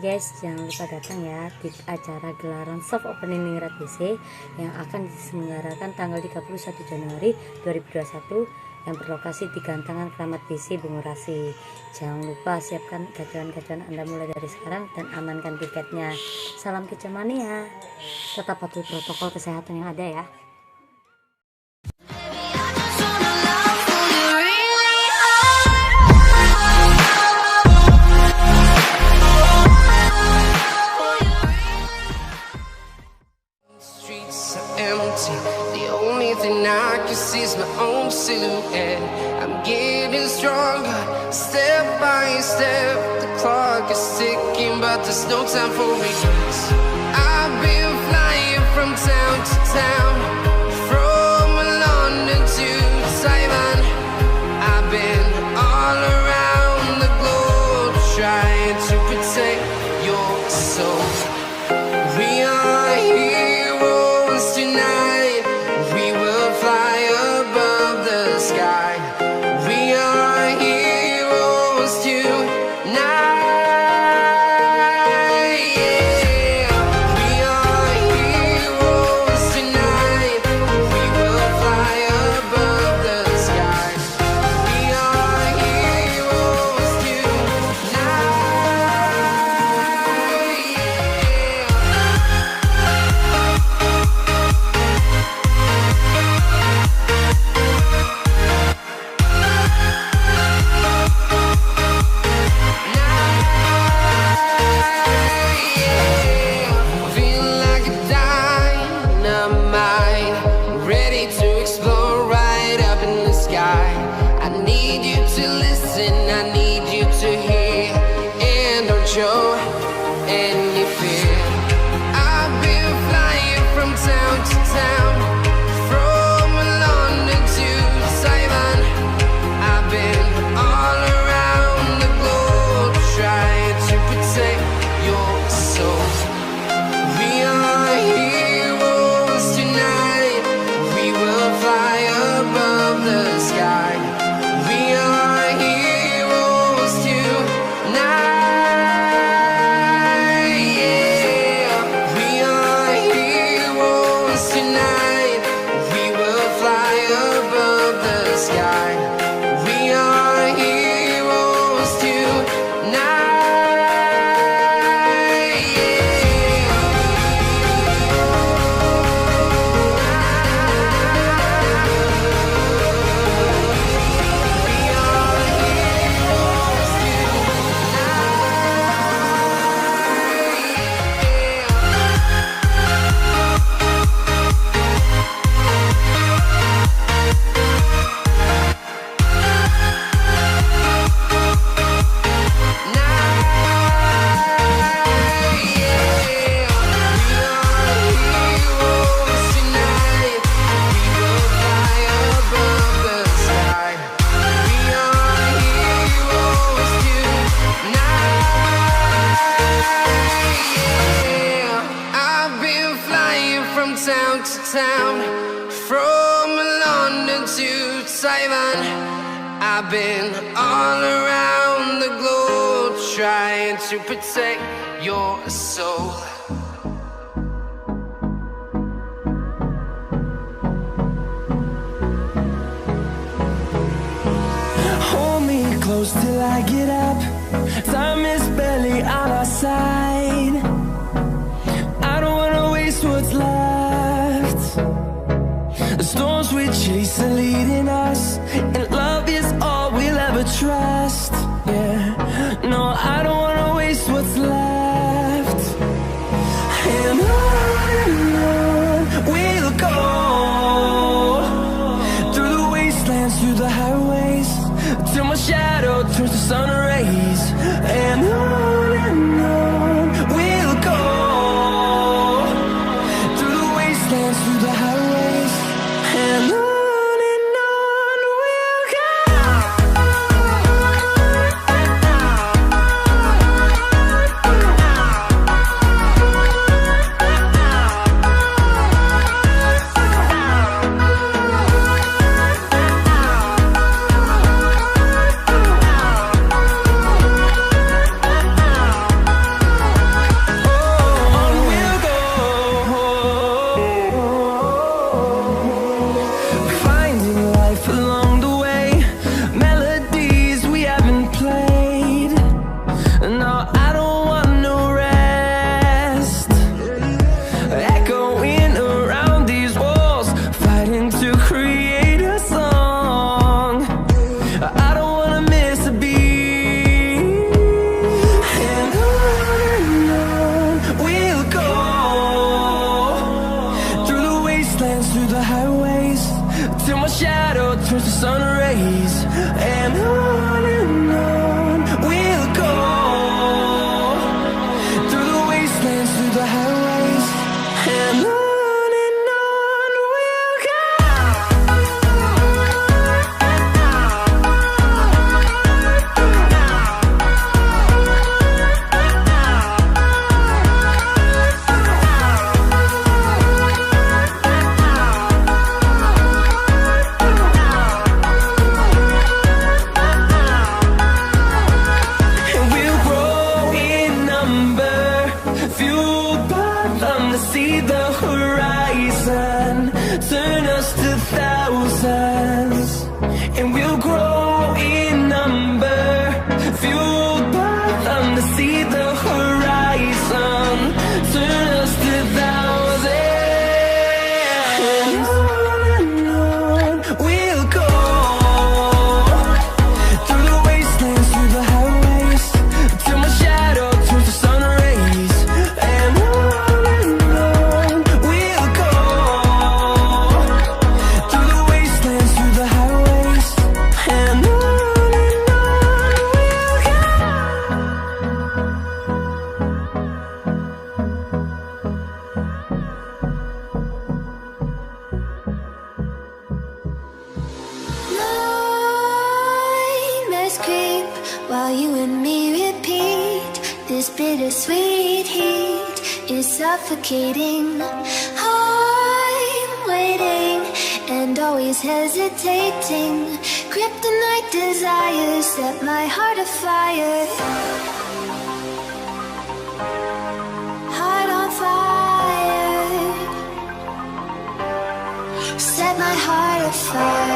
guys, jangan lupa datang ya di acara gelaran soft opening Ningrat BC yang akan diselenggarakan tanggal 31 Januari 2021 yang berlokasi di Gantangan KERAMAT BC BUNGURASIH. Jangan lupa siapkan gacuan-gacuan Anda mulai dari sekarang dan amankan tiketnya. Salam KICAU MANIA. Tetap patuhi protokol kesehatan yang ada ya. The only thing I can see is my own silhouette. I'm getting stronger, step by step. The clock is ticking, but there's no time for regrets. I've been flying from town to town, from London to Taiwan. I've been all around the globe, trying to protect your soul. We are heroes tonight. We will fly above the sky. We are heroes tonight. Yeah. We are heroes tonight. We will fly above the sky. We are heroes tonight. Feel like a dynamite, ready to explode right up in the sky. I need you to listen, I need you to hear, and don't show any fear. I've been flying from town to town, from London to Taiwan. I've been all around the globe, trying to protect your soul. We are heroes tonight. We will fly above the sky. We are heroes tonight. Yeah. We are heroes tonight. We will fly above the sky. We are heroes tonight. I've been flying from town to town, from London to Taiwan. I've been all around the globe, trying to protect your soul. Hold me close till I get up. Time is barely on our side. I don't wanna waste what's left. The storms we chase are leading us, and love is all we'll ever trust. Yeah, no, I don't wanna waste what's left. And on we'll go, through the wastelands, through the highways, till my shadow turns to sun rays. And on we'll go, through the wastelands, through the highways. And on we'll go. creep while you and me repeat. This bittersweet heat is suffocating. I'm waiting and always hesitating. Kryptonite desires set my heart afire. Heart on fire. Set my heart afire.